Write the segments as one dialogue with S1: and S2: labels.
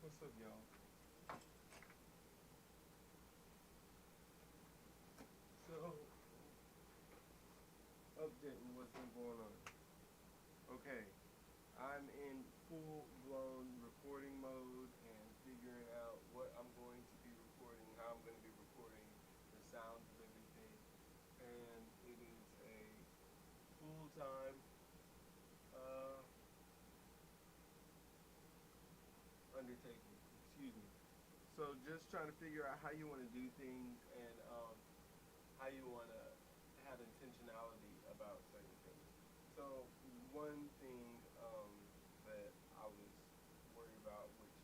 S1: What's up, y'all? So, updating what's been going on. Okay, I'm in full-blown recording mode and figuring out what I'm going to be recording, how I'm going to be recording the sounds of everything, and it is a full-time undertaking. Excuse me. So just trying to figure out how you want to do things and how you want to have intentionality about certain things. So one thing that I was worried about, which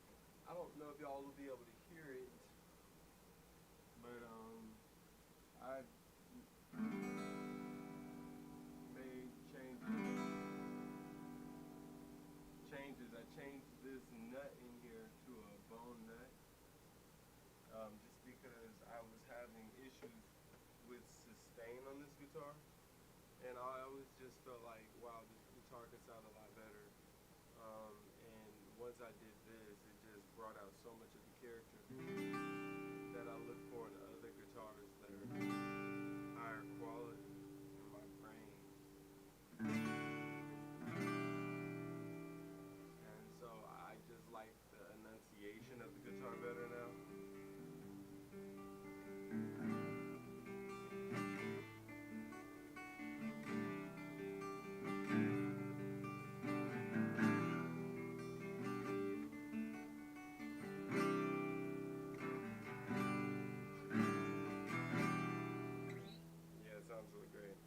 S1: I don't know if y'all will be able to hear it, but I made changes. I changed this nut in here to a bone nut, just because I was having issues with sustain on this guitar, and I always just felt like, wow, this guitar could sound a lot better. And once I did this, it just brought out so much of the character that I look for in other guitars that are higher quality in my brain. And so I just like the enunciation of the guitar better now. Yeah, it sounds really great.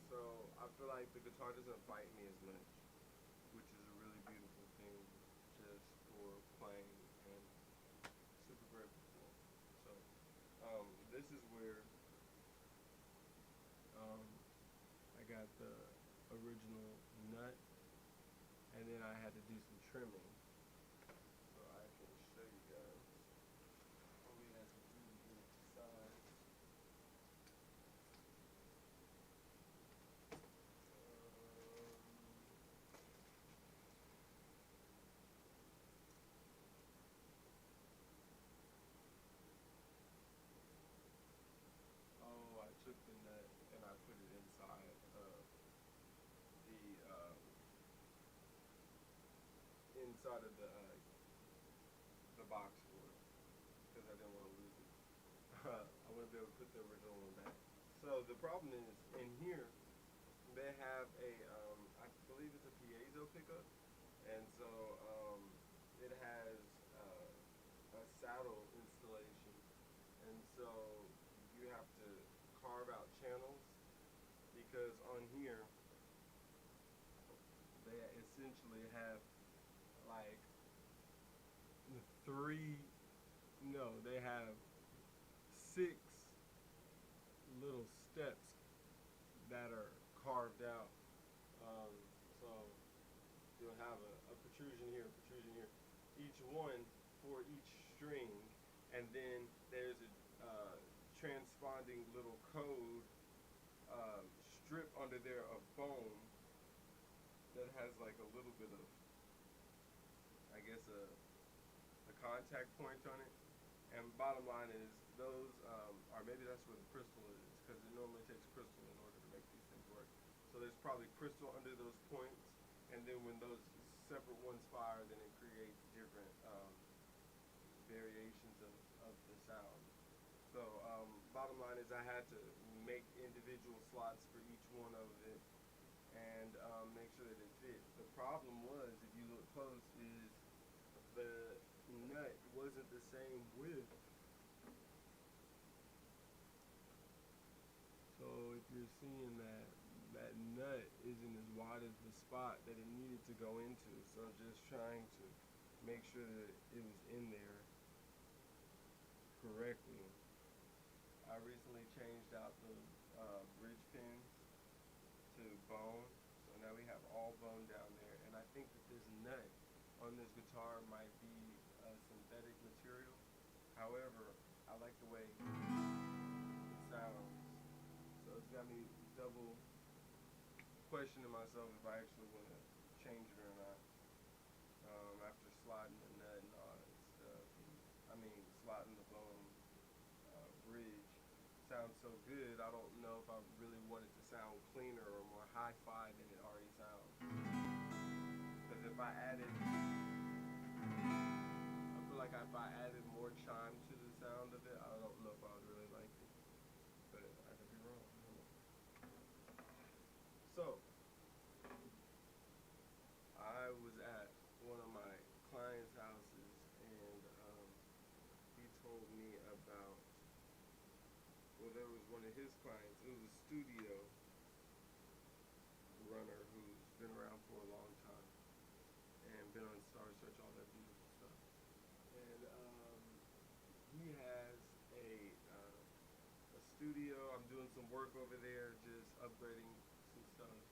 S1: So I feel like the guitar doesn't fight me as much, which is a really beautiful thing just for playing and super grateful for. So this is where I got the original nut, and then I had to do some trimming. So I can show you guys what we had to do to get it to size. I took the nut and I put it inside of the box for it because I didn't want to lose it. I want to be able to put the original one back. So the problem is in here they have I believe it's a piezo pickup, and so it has a saddle installation, and so you have to carve out channels because on here they essentially have like they have 6 little steps that are carved out. So you'll have a protrusion here, a protrusion here, each one for each string, and then there's a transponding little code strip under there of bone that has like a little bit of, I guess, a contact point on it. And bottom line is those or maybe that's where the crystal is, because it normally takes crystal in order to make these things work. So there's probably crystal under those points, and then when those separate ones fire, then it creates different variations of the sound. So bottom line is I had to make individual slots for each one of it and make sure that it fit. The problem was, if you look close, is the nut wasn't the same width. So if you're seeing that nut isn't as wide as the spot that it needed to go into. So just trying to make sure that it was in there correctly. I recently changed out the bridge pins to bone, so now we have all bone down there. And I think that this nut on this guitar might be a synthetic material. However, I like the way it sounds. So it's got me double questioning myself if I actually want to change it or not after sliding the nut and all that stuff. I mean, sliding the bone bridge sounds so good. I don't know if I really want it to sound cleaner or more hi-fi than it already sounds. Because if I added, I feel like if I added more chime to the sound of it, I don't know if I would really like it. But I could be wrong. So, I was at one of my clients' houses, and he told me about, well, there was one of his clients. It was a studio runner who's been around for a long time and been on Star Search, all that beautiful stuff. And he has a studio. I'm doing some work over there, just upgrading some stuff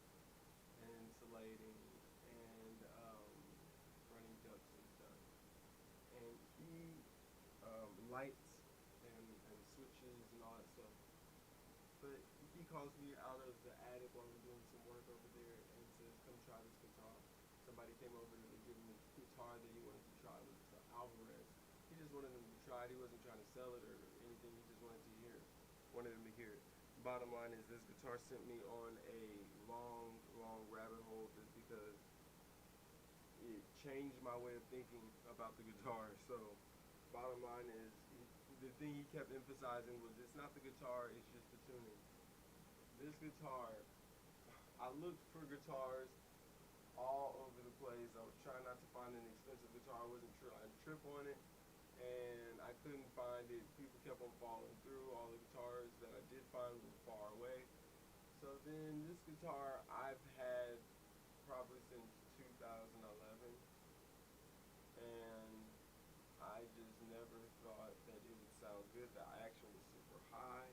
S1: and insulating and running ducts and stuff. And he lights and switches and all that stuff. But he calls me out of the attic while I'm doing some work over there and says, "Come try this guitar." Somebody came over and gave him a guitar that he wanted to try. It was Alvarez. He just wanted him to try it. He wasn't trying to sell it or anything. He just wanted to hear it. Wanted him to hear it. Bottom line is, this guitar sent me on a long, long rabbit hole just because it changed my way of thinking about the guitar. So, bottom line is, the thing he kept emphasizing was, it's not the guitar, it's just the tuning. This guitar, I looked for guitars all over the place. I was trying not to find an expensive guitar. I wasn't trying to trip on it, and I couldn't find it. People kept on falling through. All the guitars that I did find were far away. So then this guitar I've had probably since 2011, and I just never thought that it would sound good. The action was super high,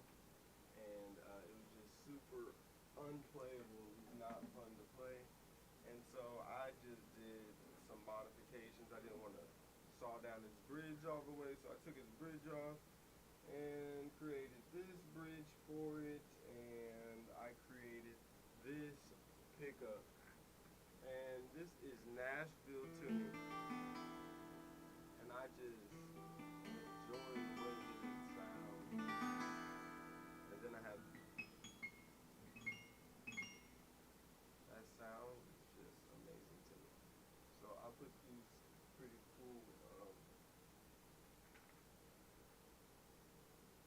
S1: and it was just super unplayable. It was not fun to play. And so I just did some modifications. I didn't want to saw down his bridge all the way, so I took his bridge off and created this bridge for it, and I created this pickup. And this is Nashville tuning. And I just enjoy the way that it sounds. And then I have that sound is just amazing to me. So I put these pretty cool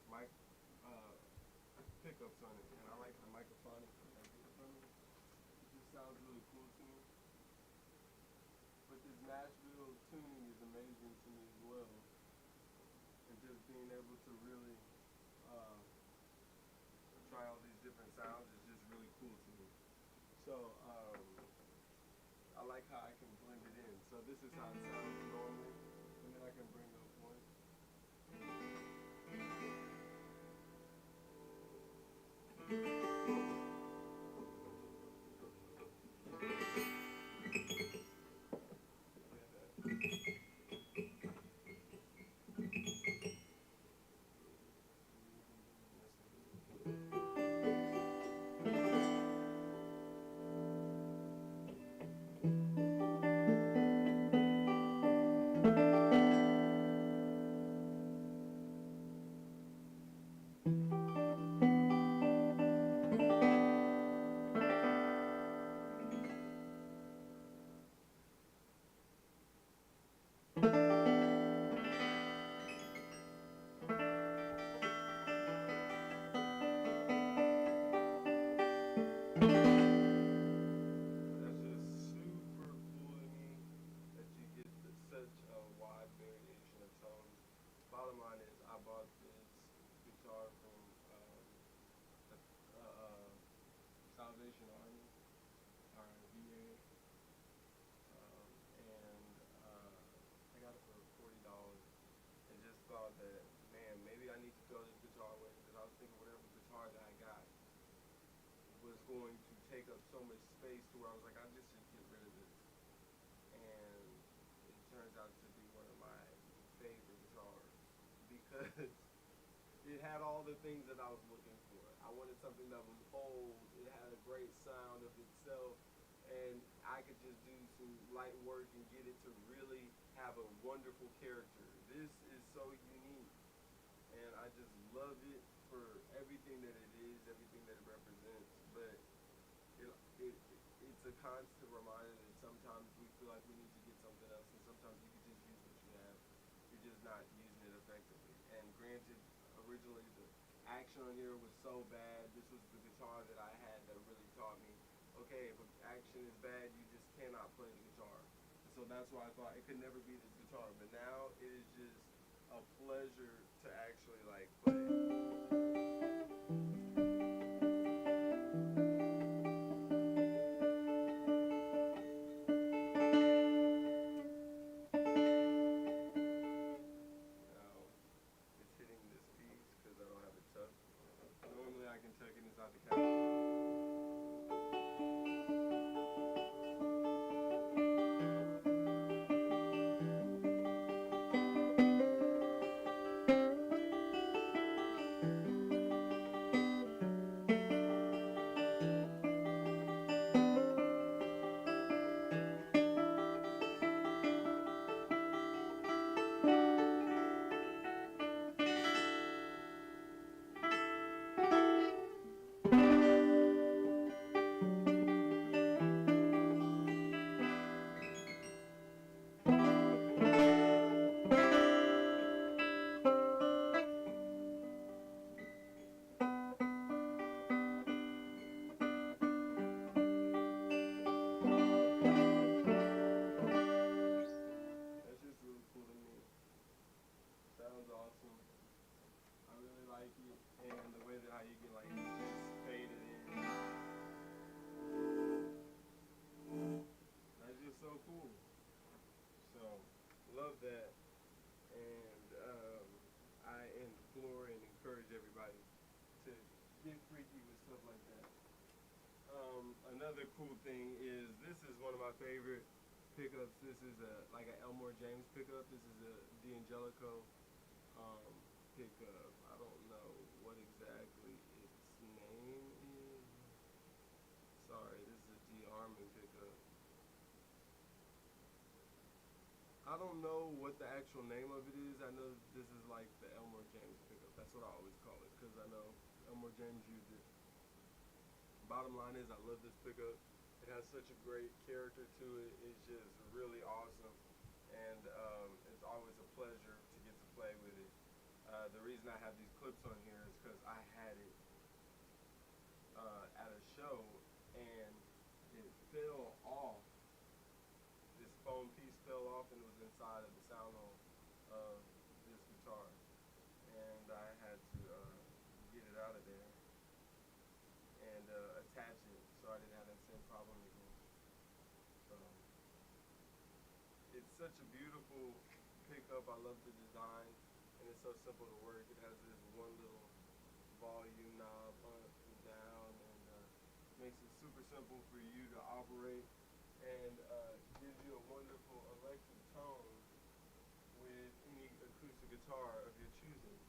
S1: mic pickups on it, and I like the microphonic. It just sounds really cool to me. But this Nashville tuning is amazing to me as well, and just being able to really try all these different sounds is just really cool to me. So I like how I can blend it in. So this is how it sounds normally, and then I can bring up one. That's just super cool to me that you get such a wide variation of tones. Bottom line is, I bought this guitar from the Salvation Army, or VA, and I got it for $40. And just thought that, man, maybe I need to throw this guitar away, because I was thinking whatever guitar that I got was going to take up so much space to where I was like, I just should get rid of this. And it turns out to be one of my favorite guitars, because it had all the things that I was looking for. I wanted something that was old, it had a great sound of itself, and I could just do some light work and get it to really have a wonderful character. This is so unique, and I just love it for everything that it is, everything that it represents. But it, it it's a constant reminder that sometimes we feel like we need to get something else, and sometimes you can just use what you have. You're just not using it effectively. And granted, originally the action on here was so bad. This was the guitar that I had that really taught me, okay, if action is bad, you just cannot play the guitar. So that's why I thought it could never be this guitar. But now it is just a pleasure to actually like play now. It's hitting this piece because I don't have it tucked. Normally I can tuck it inside the couch. That's just really cool to me. Sounds awesome. I really like it, and the way that how you can like just fade it in. That's just so cool. So love that, and I implore and encourage everybody to get freaky with stuff like that. Another cool thing is this is one of my favorite pickups. This is a like an Elmore James pickup. This is a D'Angelico um, pickup. I don't know what exactly its name is. Sorry, this is a D-Arming pickup. I don't know what the actual name of it is. I know this is like the Elmore James pickup. That's what I always call it because I know Elmore James used it. Bottom line is I love this pickup. It has such a great character to it. It's just really awesome, and it's always a pleasure to get to play with it. The reason I have these clips on here is because I had it at a show and it fell off. This foam piece fell off and it was inside of the sound hole of this guitar, and I had to get it out of there and attach it so I didn't have that same problem again. So it's such a beautiful pickup. I love the design, and it's so simple to work. It has this one little volume knob up and down, and makes it super simple for you to operate, and gives you a wonderful electric tone with any acoustic guitar of your choosing,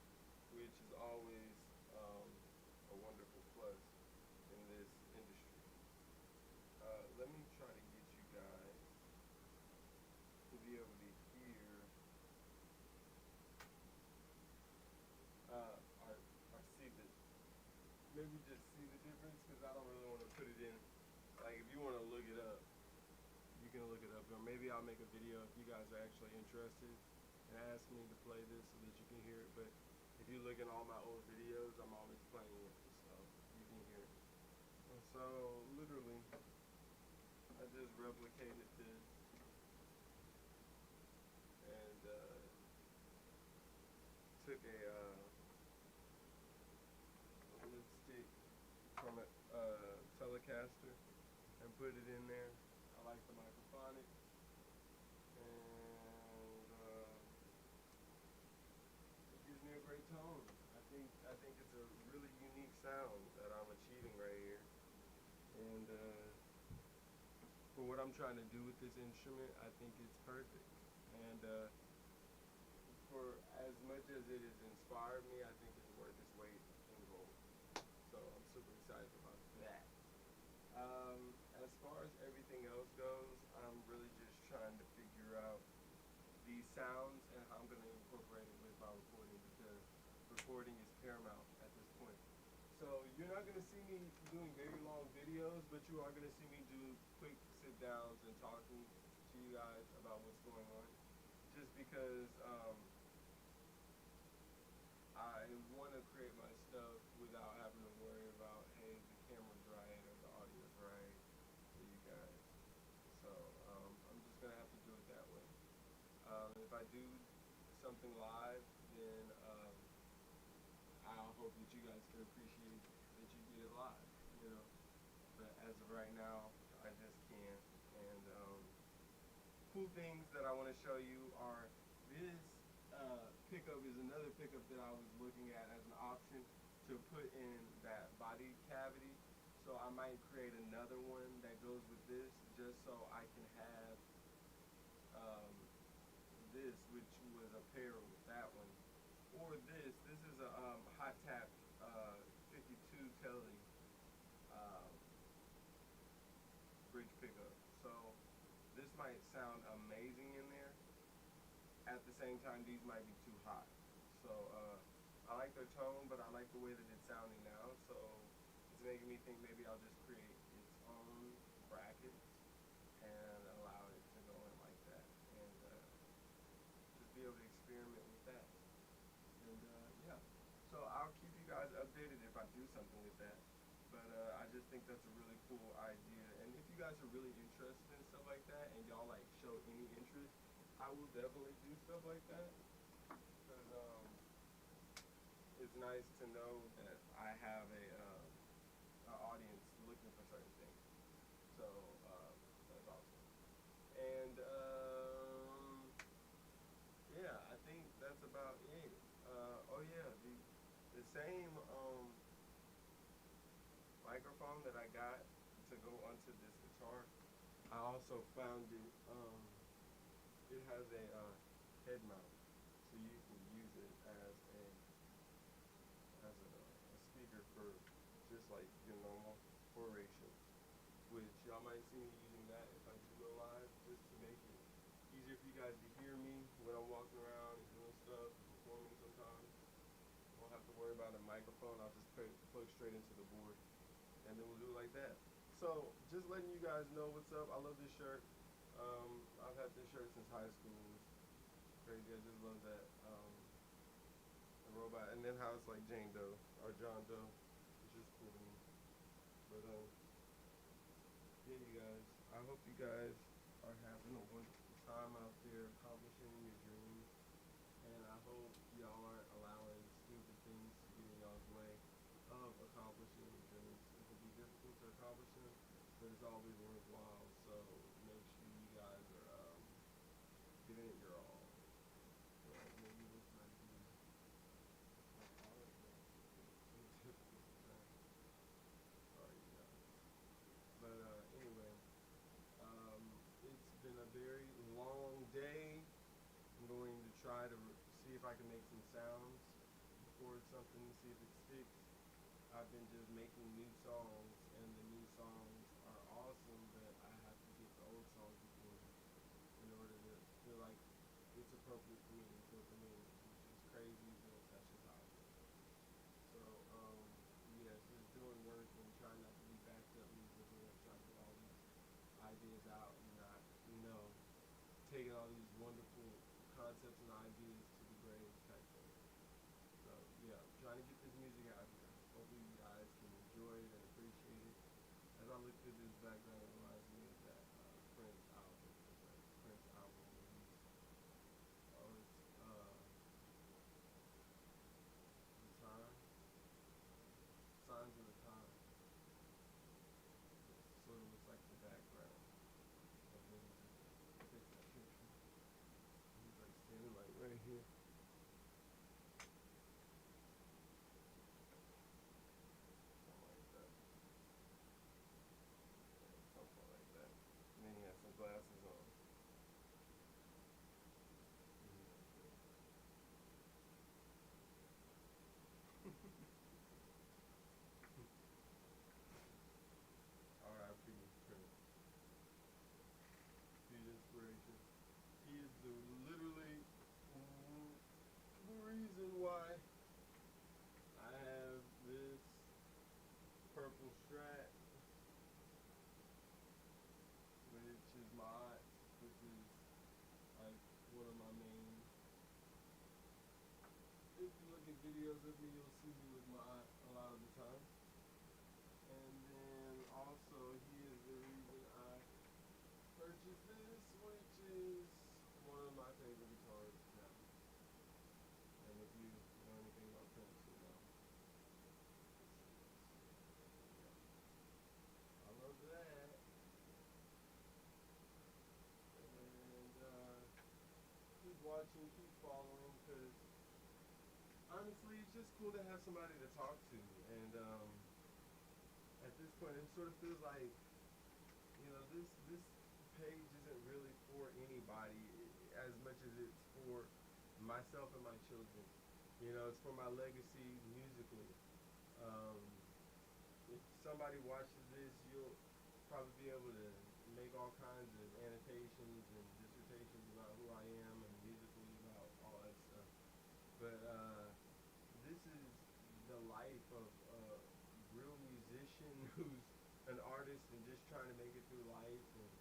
S1: which is always a wonderful plus in this industry. Let me try to get you guys to be able to hear or see the, maybe just see the difference because I don't really want to put it in. Like if you want to look it up, you can look it up, or maybe I'll make a video if you guys are actually interested and ask me to play this so that you can hear it. But if you look at all my old videos, I'm always playing it, so you can hear it. And so literally, I just replicated this and took a lipstick from a Telecaster and put it in there. I like the microphonic, and it gives me a great tone. I think it's a really unique sound that I'm achieving right here, and for what I'm trying to do with this instrument, I think it's perfect. And for as much as it has inspired me, I think it's worth its weight in gold. So I'm super excited about that. As far as everything else goes, I'm really just trying to figure out these sounds and how I'm going to incorporate it with my recording, because recording is paramount at this point. So you're not going to see me doing very long videos, but you are going to see me do quick sit downs and talking to you guys about what's going on. Just because I want to create my stuff without having to worry about, hey, the camera's right or the audio's right for you guys. So I'm just going to have to do it that way. If I do something live, then I hope that you guys can appreciate that you get it live, you know. But as of right now, I just can't. And cool things that I want to show you are this pickup is another pickup that I was looking at as an option to put in that body cavity. So I might create another one that goes with this, just so I can have this, which was a pair with that one, or this. This is a hot tap 52 Telly um, bridge pickup. So this might sound amazing in there. At the same time, these might be too hot. So I like their tone, but I like the way that it's sounding now. So it's making me think maybe I'll just create its own bracket and allow it to go in like that, and just be able to experiment with that. And yeah, so I'll keep you guys updated if I do something with that. But I just think that's a really cool idea. And if you guys are really interested in stuff like that, and y'all like show any interest, I will definitely do stuff like that. Because it's nice to know that I have an audience looking for certain things. So that's awesome. And yeah, I think that's about it. Oh yeah, the same microphone that I got to go onto this guitar, I also found it. It has a head mount, so you can use it as a speaker for just like your normal oration. Which y'all might see me using that if I do go live, just to make it easier for you guys to hear me when I'm walking around and doing stuff and performing sometimes. Won't have to worry about a microphone. I'll just plug straight into the board, and then we'll do it like that. So just letting you guys know what's up. I love this shirt. I've had this shirt since high school. It's crazy. I just love that. The robot, and then how it's like Jane Doe or John Doe. It's just cool to me. But yeah, you guys. I hope you guys are having a wonderful time out there accomplishing your dreams. And I hope y'all aren't allowing stupid things to get in y'all's way of accomplishing your dreams. It can be difficult to accomplish them, but it's always worthwhile. So make sure you guys are giving it your all. So maybe this might be like all of that. It's so difficult sometimes. Sorry, you guys. But anyway, it's been a very long day. I'm going to try to see if I can make some sounds, record something, see if it sticks. I've been just making new songs, and the new songs are awesome, but I have to get the old songs recorded in order to feel like it's appropriate for me to record the new, which is crazy, but that's just how it is. So, yeah, just doing work and trying not to be backed up musically. I'm trying to get all these ideas out and not, taking all these wonderful concepts and ideas to the grave type thing. So yeah, I'm trying to get this music out here. Hopefully you guys can enjoy it and appreciate it. As I look through this background, it reminds me of that Prince album. That Prince album release. Oh, it's the time, signs of the time. It sort of looks like the background. And then just take that picture. He's like standing like right here. Something like that. Yeah, something like that. And then he has some glasses on. R.I.P. Prince. He's inspiration. He is literally reason why I have this purple strat, which is which is like one of my main. If you look at videos of me, you'll see me with my a lot of the time. And then also, here's the reason I purchased this, which is one of my favorite guitars now. And if you know anything about Prince, you know. I love that. And keep watching, keep following, because honestly, it's just cool to have somebody to talk to. And at this point, it sort of feels like, this page isn't really for anybody as much as it's for myself and my children. It's for my legacy musically. Um, if somebody watches this, you'll probably be able to make all kinds of annotations and dissertations about who I am and musically about all that stuff. But this is the life of a real musician who's an artist and just trying to make it through life and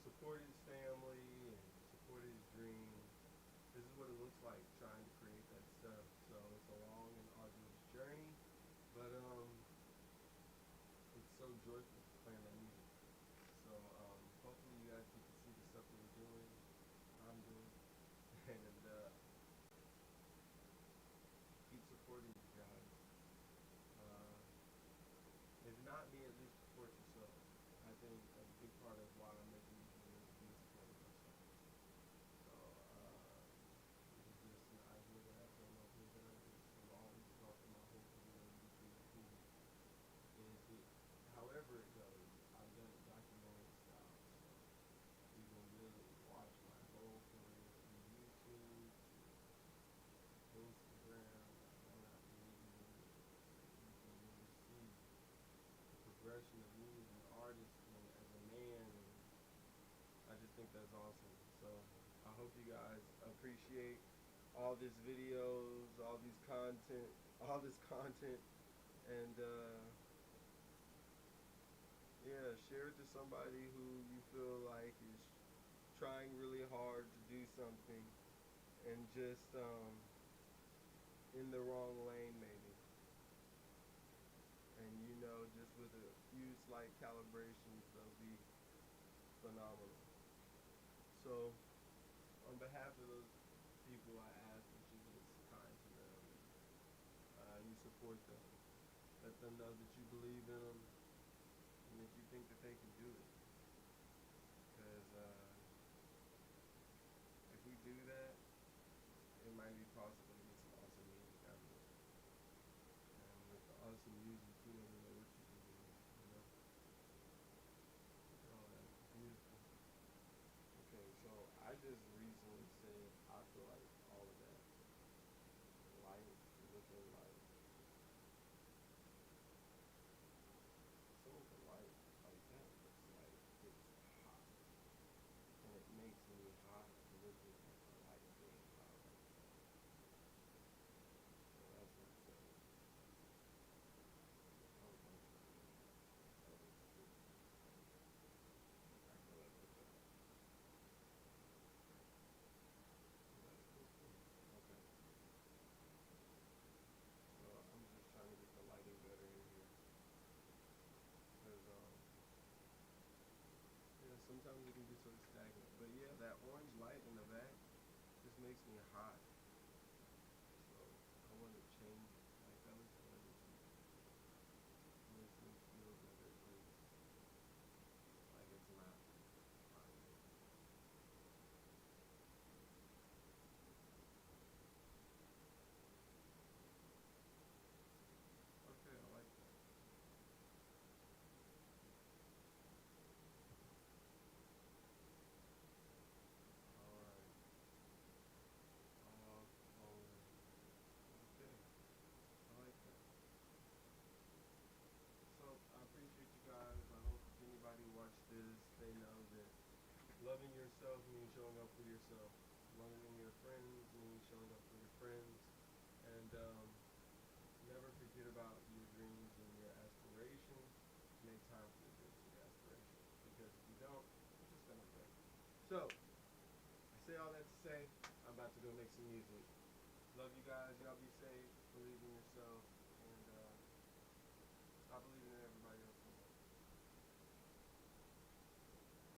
S1: support his family and support his dream. This is what it looks like trying to create that stuff. So it's a long and arduous journey, but it's so joyful playing that music. So hopefully you guys get to see the stuff that we're doing, I'm doing, and keep supporting you guys. Uh, if not me, at least support yourself. I think a big part of why I'm making these videos is me supporting myself. So this is just an idea that I came up with that I've always thought that my whole career would be cool. However it goes, I've done it documentary style, so you can really watch my whole career from YouTube to Instagram. I'm not leaving. You can really see the progression of me as an artist and as a man, and I just think that's awesome. So I hope you guys appreciate all these videos, all this content, and yeah, share it to somebody who you feel like is trying really hard to do something and just in the wrong lane maybe. And just with a few slight calibrations, they'll be phenomenal. So, on behalf of those people, I ask that you be kind to them and you support them. Let them know that you believe in them and that you think that they can do it. Because if we do that, it might be possible to get some awesome music out of it. And with the awesome music, you never know what you can do. Oh, that's beautiful. Okay, so I just recently said I feel like all of that light looking like some of the light like that looks like it's hot. And it makes me hot looking at the light being hot like that. So that's what I'm saying. I was like, that looks good. I feel like with that. That's cool too. Okay. So I'm just trying to get the lighting better in here. Because sometimes it can be sort of stagnant. But yeah, that orange light in the back just makes me hot. So I want to change it. Like that looks better to me. It makes me feel better at least. Like it's not hot. Okay, I like that. Alright. Off, on. Okay. I like that. So I appreciate you guys. I hope if anybody watch this, they know that loving yourself means showing up for yourself. Loving your friends means showing up for your friends. make time for your dreams and your aspirations. Because if you don't, you're just gonna fail. So, I say all that to say, I'm about to go make some music. Love you guys. Y'all be safe. Believe in yourself.